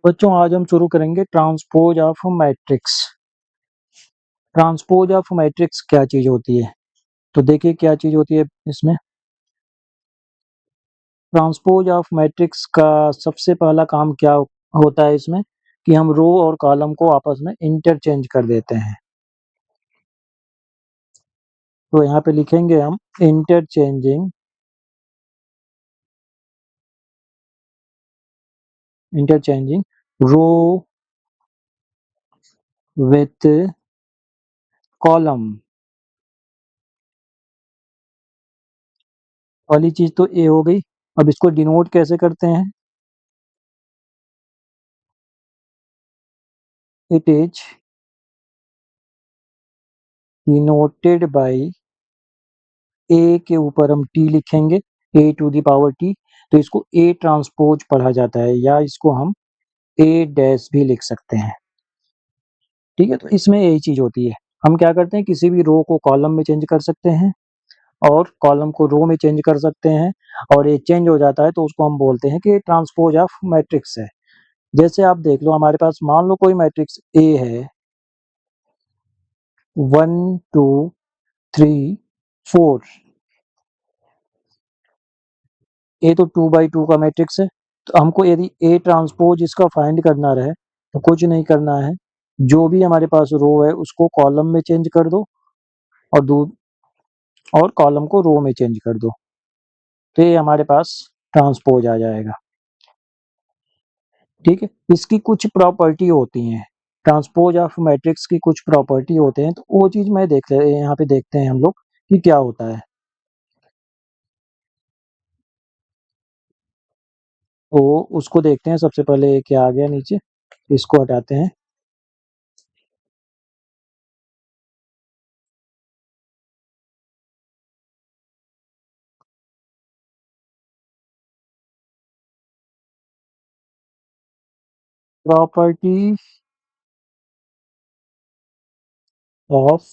बच्चों आज हम शुरू करेंगे transpose of matrix. Transpose of matrix क्या चीज होती है? तो देखिए क्या चीज होती है इसमें। ट्रांसपोज ऑफ मैट्रिक्स का सबसे पहला काम क्या होता है इसमें कि हम रो और कॉलम को आपस में इंटरचेंज कर देते हैं। तो यहाँ पे लिखेंगे हम इंटरचेंजिंग रो विथ कॉलम। वाली चीज तो ए हो गई। अब इसको डिनोट कैसे करते हैं? इट इज डिनोटेड बाई ए के ऊपर हम टी लिखेंगे, ए टू द पावर टी। तो इसको ए ट्रांसपोज पढ़ा जाता है या इसको हम ए डैश भी लिख सकते हैं। ठीक है, तो इसमें यही चीज होती है। हम क्या करते हैं, किसी भी रो को कॉलम में चेंज कर सकते हैं और कॉलम को रो में चेंज कर सकते हैं, और ये चेंज हो जाता है तो उसको हम बोलते हैं कि ट्रांसपोज ऑफ मैट्रिक्स है। जैसे आप देख लो, हमारे पास मान लो कोई मैट्रिक्स ए है, 1 2 3 4। ए तो 2 by 2 का मैट्रिक्स है। तो हमको यदि ए ट्रांसपोज इसका फाइंड करना रहे तो कुछ नहीं करना है, जो भी हमारे पास रो है उसको कॉलम में चेंज कर दो और और कॉलम को रो में चेंज कर दो, तो ये हमारे पास ट्रांसपोज आ जाएगा। ठीक है, इसकी कुछ प्रॉपर्टी होती हैं, ट्रांसपोज ऑफ मैट्रिक्स की कुछ प्रॉपर्टी होते हैं, तो वो चीज मैं यहाँ पे देखते हैं हम लोग कि क्या होता है। तो उसको देखते हैं। सबसे पहले क्या आ गया नीचे, इसको हटाते हैं। Property of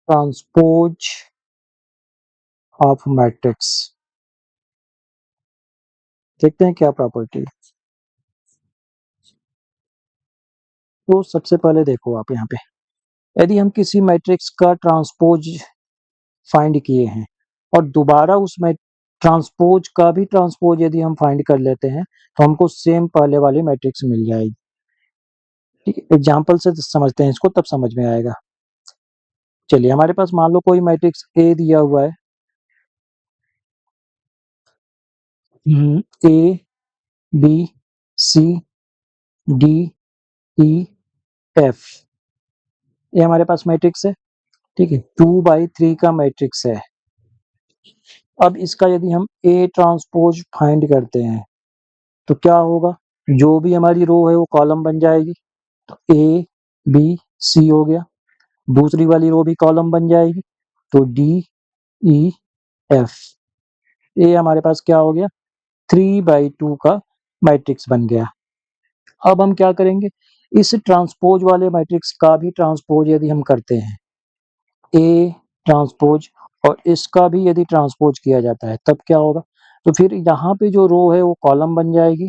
transpose of matrix, देखते हैं क्या प्रॉपर्टी। तो सबसे पहले देखो आप यहाँ पे, यदि हम किसी मैट्रिक्स का ट्रांसपोज फाइंड किए हैं और दोबारा उस ट्रांसपोज का भी ट्रांसपोज यदि हम फाइंड कर लेते हैं तो हमको सेम पहले वाली मैट्रिक्स मिल जाएगी। ठीक है, एग्जाम्पल से समझते हैं इसको, तब समझ में आएगा। चलिए, हमारे पास मान लो कोई मैट्रिक्स ए दिया हुआ है, A B C D E F, ये हमारे पास मैट्रिक्स है। ठीक है, 2 by 3 का मैट्रिक्स है। अब इसका यदि हम ए ट्रांसपोज फाइंड करते हैं तो क्या होगा, जो भी हमारी रो है वो कॉलम बन जाएगी। तो ए बी सी हो गया, दूसरी वाली रो भी कॉलम बन जाएगी, तो डी ई एफ। ये हमारे पास क्या हो गया, 3 by 2 का मैट्रिक्स बन गया। अब हम क्या करेंगे, इस ट्रांसपोज वाले मैट्रिक्स का भी ट्रांसपोज यदि हम करते हैं, ए ट्रांसपोज, और इसका भी यदि ट्रांसपोज किया जाता है तब क्या होगा, तो फिर यहाँ पे जो रो है वो कॉलम बन जाएगी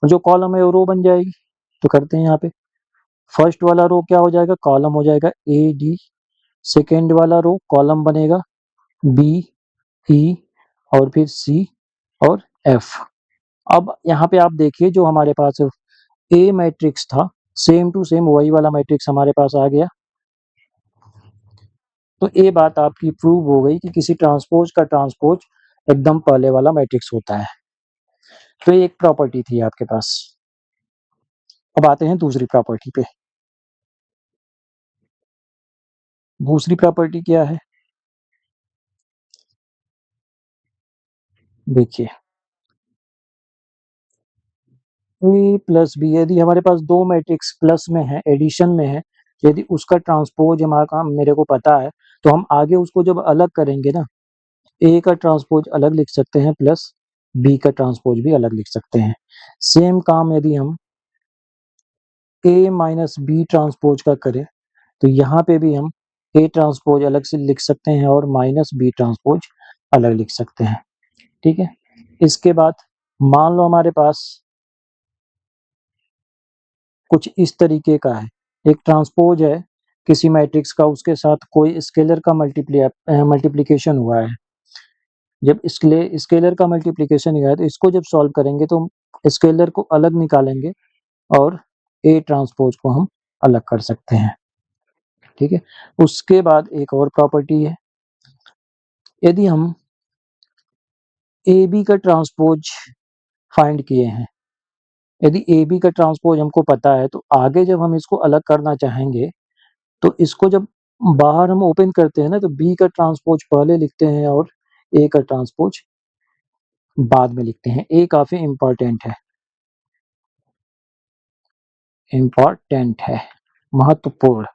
और जो कॉलम है वो रो बन जाएगी। तो करते हैं, यहाँ पे फर्स्ट वाला रो क्या हो जाएगा, कॉलम हो जाएगा ए डी, सेकेंड वाला रो कॉलम बनेगा बी ई, और फिर सी और एफ। अब यहाँ पे आप देखिए, जो हमारे पास ए मैट्रिक्स था, सेम टू सेम वही वाला मैट्रिक्स हमारे पास आ गया। तो ये बात आपकी प्रूव हो गई कि किसी ट्रांसपोज का ट्रांसपोज एकदम पहले वाला मैट्रिक्स होता है। तो ये एक प्रॉपर्टी थी आपके पास। अब आते हैं दूसरी प्रॉपर्टी पे। दूसरी प्रॉपर्टी क्या है, देखिए, ए प्लस बी, यदि हमारे पास दो मैट्रिक्स प्लस में है, एडिशन में है, यदि उसका ट्रांसपोज हमारा काम मेरे को पता है, तो हम आगे उसको जब अलग करेंगे ना, ए का ट्रांसपोज अलग लिख सकते हैं, प्लस बी का ट्रांसपोज भी अलग लिख सकते हैं। सेम काम यदि हम ए माइनस बी ट्रांसपोज का करें तो यहाँ पे भी हम ए ट्रांसपोज अलग से लिख सकते हैं और माइनस बी ट्रांसपोज अलग लिख सकते हैं। ठीक है, इसके बाद मान लो हमारे पास कुछ इस तरीके का है, एक ट्रांसपोज है किसी मैट्रिक्स का, उसके साथ कोई स्केलर का मल्टीप्लिकेशन हुआ है। जब स्केलर का मल्टीप्लिकेशन हुआ है तो इसको जब सॉल्व करेंगे तो स्केलर को अलग निकालेंगे और ए ट्रांसपोज को हम अलग कर सकते हैं। ठीक है, उसके बाद एक और प्रॉपर्टी है, यदि हम ए बी का ट्रांसपोज फाइंड किए हैं, यदि ए बी का ट्रांसपोज हमको पता है तो आगे जब हम इसको अलग करना चाहेंगे तो इसको जब बाहर हम ओपन करते हैं ना तो बी का ट्रांसपोज पहले लिखते हैं और ए का ट्रांसपोज बाद में लिखते हैं। ए काफी इम्पोर्टेंट है, महत्वपूर्ण।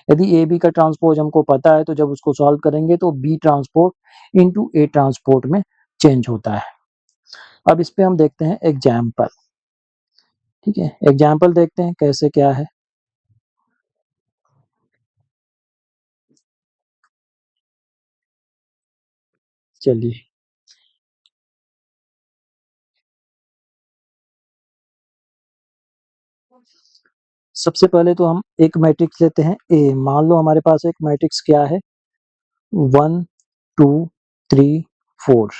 यदि ए बी का ट्रांसपोज हमको पता है तो जब उसको सॉल्व करेंगे तो बी ट्रांसपोर्ट इनटू ए ट्रांसपोर्ट में चेंज होता है। अब इस पे हम देखते हैं एग्जाम्पल। ठीक है, एग्जाम्पल देखते हैं कैसे क्या है। चलिए, सबसे पहले तो हम एक मैट्रिक्स लेते हैं ए। मान लो हमारे पास एक मैट्रिक्स क्या है, 1 2 3 4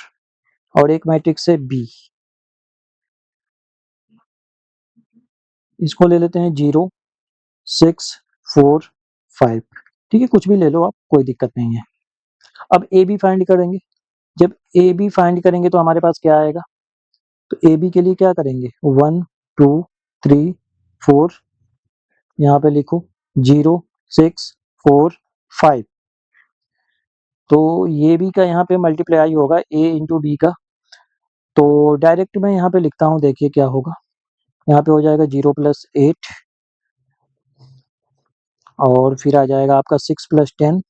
और एक मैट्रिक्स है बी, इसको ले लेते हैं 0 6 4 5। ठीक है, कुछ भी ले लो आप, कोई दिक्कत नहीं है। अब ए बी फाइंड करेंगे। जब ए बी फाइंड करेंगे तो हमारे पास क्या आएगा, तो ए बी के लिए क्या करेंगे, 1 2 3 4, यहाँ पे लिखो 0 6 4 5। तो ये बी का यहाँ पे मल्टीप्लाई होगा ए इंटू बी का, तो डायरेक्ट मैं यहाँ पे लिखता हूँ, देखिए क्या होगा। यहाँ पे हो जाएगा 0 + 8 और फिर आ जाएगा आपका 6 + 10,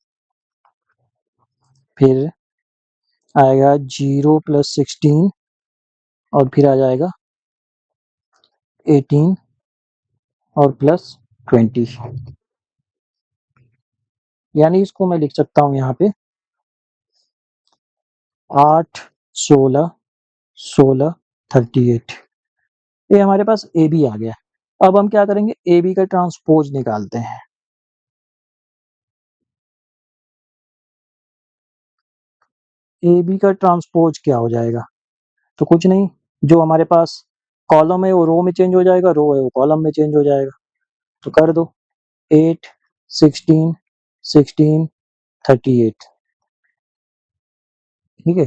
फिर आएगा 0 + 16 और फिर आ जाएगा 18 और प्लस 20। यानी इसको मैं लिख सकता हूँ यहाँ पे 8 16 16 38। ये हमारे पास ए बी आ गया। अब हम क्या करेंगे, ए बी का ट्रांसपोज निकालते हैं। ए बी का ट्रांसपोज क्या हो जाएगा, तो कुछ नहीं, जो हमारे पास कॉलम है वो रो में चेंज हो जाएगा, रो है वो कॉलम में चेंज हो जाएगा। तो कर दो 8 16 16 38। ठीक है,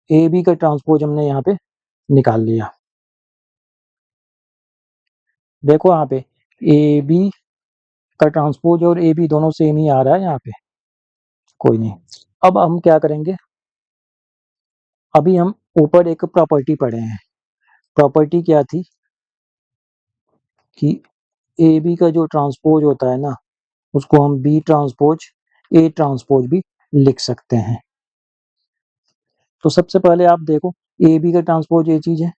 ए बी का ट्रांसपोज हमने यहाँ पे निकाल लिया। देखो यहाँ पे ए बी का ट्रांसपोज और ए बी दोनों सेम ही आ रहा है यहाँ पे, कोई नहीं। अब हम क्या करेंगे, अभी हम ऊपर एक प्रॉपर्टी पढ़े हैं। प्रॉपर्टी क्या थी कि ए बी का जो ट्रांसपोज होता है ना, उसको हम बी ट्रांसपोज ए ट्रांसपोज भी लिख सकते हैं। तो सबसे पहले आप देखो, ए बी का ट्रांसपोज ये चीज है,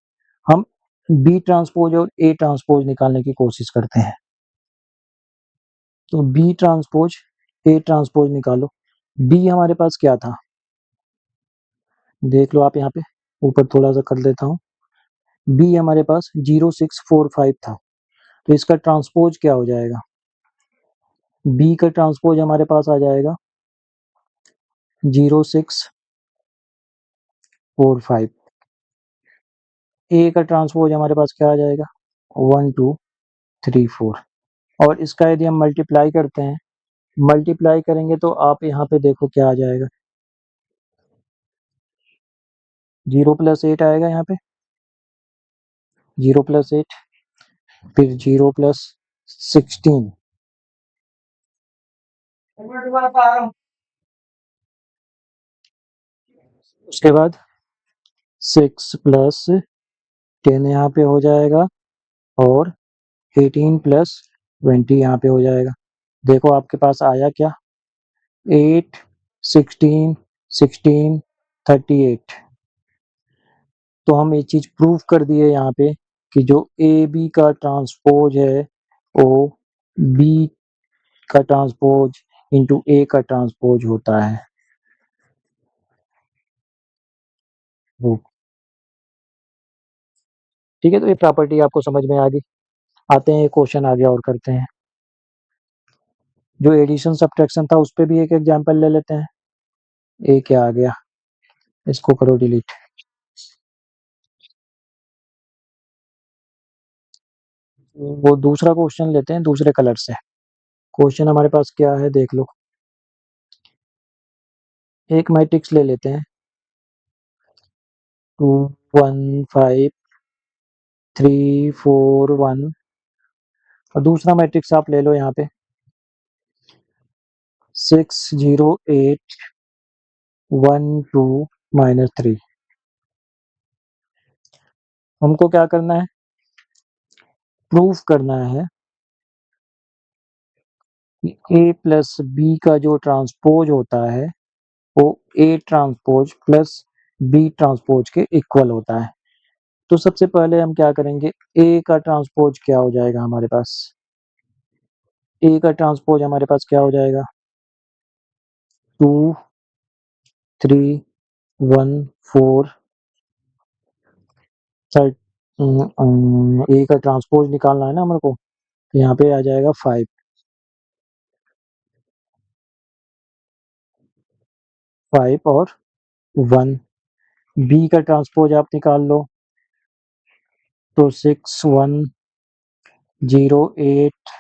हम बी ट्रांसपोज और ए ट्रांसपोज निकालने की कोशिश करते हैं। तो बी ट्रांसपोज ए ट्रांसपोज निकालो। बी हमारे पास क्या था, देख लो आप यहाँ पे, ऊपर थोड़ा सा कर देता हूँ। बी हमारे पास 0 6 4 5 था, तो इसका ट्रांसपोज क्या हो जाएगा, बी का ट्रांसपोज हमारे पास आ जाएगा 0 6 4 5। ए का ट्रांसपोज हमारे पास क्या आ जाएगा, 1 2 3 4। और इसका यदि हम मल्टीप्लाई करते हैं, मल्टीप्लाई करेंगे तो आप यहाँ पे देखो क्या आ जाएगा, 0 + 8 आएगा यहाँ पे, 0 + 8, फिर 0 + 16, उसके बाद 6 + 10 यहाँ पे हो जाएगा और 18 + 20 यहाँ पे हो जाएगा। देखो आपके पास आया क्या, 8 16 16 38। तो हम ये चीज प्रूव कर दिए यहाँ पे कि जो ए बी का ट्रांसपोज है वो बी का ट्रांसपोज इंटू ए का ट्रांसपोज होता है। वो ठीक है, तो ये प्रॉपर्टी आपको समझ में आ गई। आते हैं एक क्वेश्चन आगे और करते हैं। जो एडिशन सब्ट्रैक्शन था उस पे भी एक एग्जांपल ले लेते हैं। ए क्या आ गया, इसको करो डिलीट। वो दूसरा क्वेश्चन लेते हैं दूसरे कलर से। क्वेश्चन हमारे पास क्या है देख लो। एक मैट्रिक्स ले लेते हैं 2 1 5 3 4 1, और दूसरा मैट्रिक्स आप ले लो यहाँ पे 6 0 8 1 2 -3। हमको क्या करना है, प्रूफ करना है कि ए प्लस बी का जो ट्रांसपोज होता है वो A transpose plus B transpose के इक्वल होता है। तो सबसे पहले हम क्या करेंगे, ए का ट्रांसपोज क्या हो जाएगा हमारे पास, ए का ट्रांसपोज हमारे पास क्या हो जाएगा 2 3 1 4 ए का ट्रांसपोज निकालना है ना हमारे को, तो यहाँ पे आ जाएगा 5 और 1। बी का ट्रांसपोज आप निकाल लो तो 6 1 0 8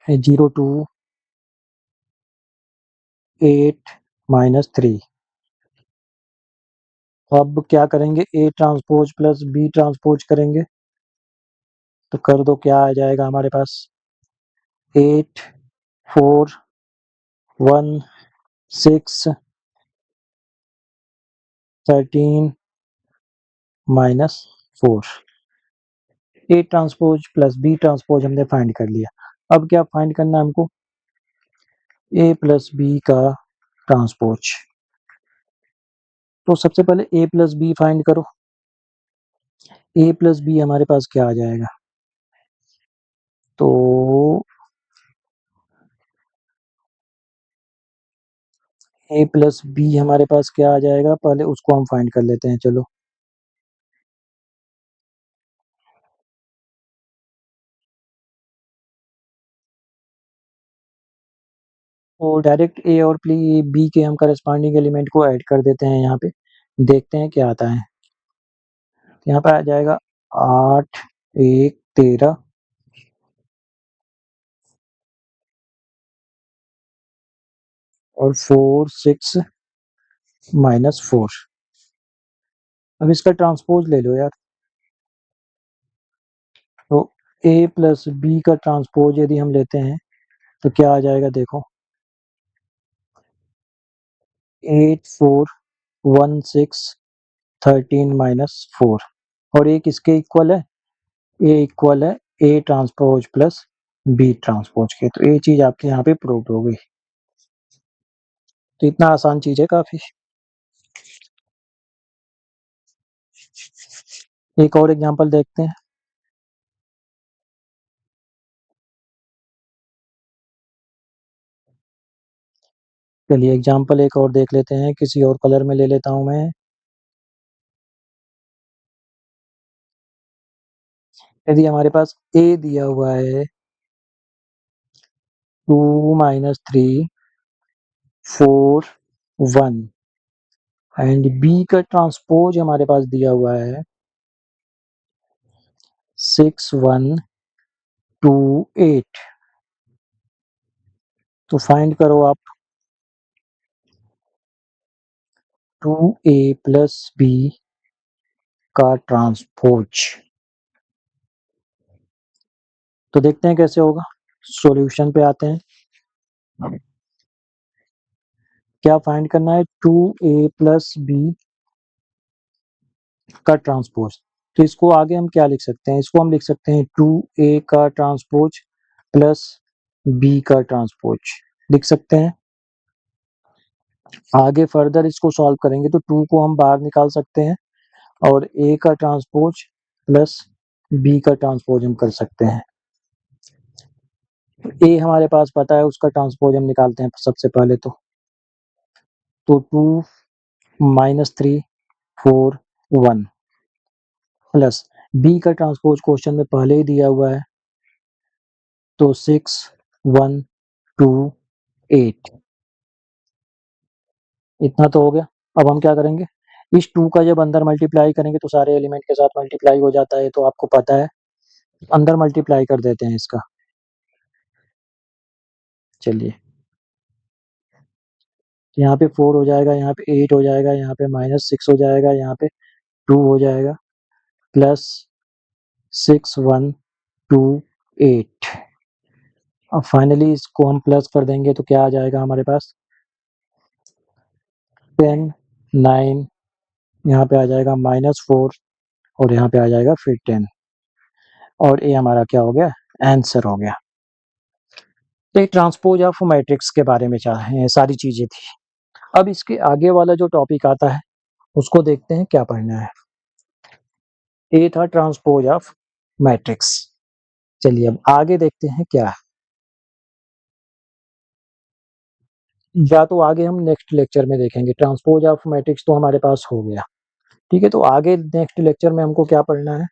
0 2 8 -3। अब क्या करेंगे, A transpose plus B transpose करेंगे तो कर दो, क्या आ जाएगा हमारे पास 8 4 1 6 13 -4। A transpose plus B transpose हमने फाइंड कर लिया। अब क्या फाइंड करना है हमको, ए प्लस बी का ट्रांसपोज। तो सबसे पहले ए प्लस बी फाइंड करो। ए प्लस बी हमारे पास क्या आ जाएगा, तो ए प्लस बी हमारे पास क्या आ जाएगा, पहले उसको हम फाइंड कर लेते हैं। चलो तो डायरेक्ट ए और बी के हम करस्पॉन्डिंग एलिमेंट को ऐड कर देते हैं यहाँ पे, देखते हैं क्या आता है। यहाँ पे आ जाएगा 8 1 13 और 4 6 -4। अब इसका ट्रांसपोज ले लो यार, तो ए प्लस बी का ट्रांसपोज यदि हम लेते हैं तो क्या आ जाएगा देखो 8 4 1 6 13 -4। और एक इसके इक्वल है, ए इक्वल है A transpose plus B transpose के, तो ये चीज आपके यहाँ पे प्रूव हो गई। तो इतना आसान चीज है काफी। एक और एग्जांपल देखते हैं। चलिए एग्जांपल एक और देख लेते हैं, किसी और कलर में ले लेता हूं मैं। यदि हमारे पास ए दिया हुआ है 2 -3 4 1 एंड बी का ट्रांसपोज हमारे पास दिया हुआ है 6 1 2 8। तो फाइंड करो आप 2a प्लस बी का ट्रांसपोज। तो देखते हैं कैसे होगा, सॉल्यूशन पे आते हैं। क्या फाइंड करना है, 2a प्लस बी का ट्रांसपोज। तो इसको आगे हम क्या लिख सकते हैं, इसको हम लिख सकते हैं 2a का ट्रांसपोज प्लस बी का ट्रांसपोज लिख सकते हैं। आगे फर्दर इसको सॉल्व करेंगे तो 2 को हम बाहर निकाल सकते हैं और a का ट्रांसपोज प्लस बी का ट्रांसपोज हम कर सकते हैं। ए हमारे पास पता है, उसका ट्रांसपोज हम निकालते हैं सबसे पहले। तो 2 -3 4 1 प्लस बी का ट्रांसपोज क्वेश्चन में पहले ही दिया हुआ है, तो 6 1 2 8 इतना तो हो गया। अब हम क्या करेंगे, इस 2 का जब अंदर मल्टीप्लाई करेंगे तो सारे एलिमेंट के साथ मल्टीप्लाई हो जाता है, तो आपको पता है, अंदर मल्टीप्लाई कर देते हैं इसका। चलिए, यहाँ पे 4 हो जाएगा, यहाँ पे 8 हो जाएगा, यहाँ पे -6 हो जाएगा, यहाँ पे 2 हो जाएगा, प्लस 6 1 2 8। अब फाइनली इसको हम प्लस कर देंगे तो क्या आ जाएगा हमारे पास, 10 9, यहाँ पे आ जाएगा -4 और यहाँ पे आ जाएगा फिर 10, और ये हमारा क्या हो गया, आंसर हो गया। तो ये ट्रांसपोज ऑफ मैट्रिक्स के बारे में सारी चीजें थी। अब इसके आगे वाला जो टॉपिक आता है उसको देखते हैं क्या पढ़ना है। ये था ट्रांसपोज ऑफ मैट्रिक्स। चलिए अब आगे देखते हैं क्या है, या तो आगे हम नेक्स्ट लेक्चर में देखेंगे। ट्रांसपोज ऑफ मैट्रिक्स तो हमारे पास हो गया, ठीक है। तो आगे नेक्स्ट लेक्चर में हमको क्या पढ़ना है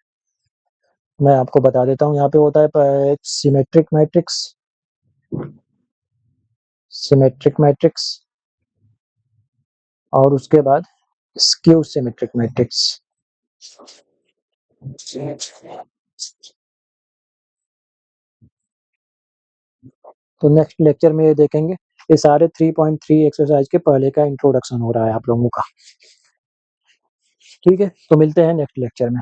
मैं आपको बता देता हूँ। यहाँ पे होता है सिमेट्रिक मैट्रिक्स, सिमेट्रिक मैट्रिक्स, और उसके बाद स्क्यू सिमेट्रिक मैट्रिक्स। तो नेक्स्ट लेक्चर में ये देखेंगे। ये सारे 3.3 एक्सरसाइज के पहले का इंट्रोडक्शन हो रहा है आप लोगों का, ठीक है। तो मिलते हैं नेक्स्ट लेक्चर में।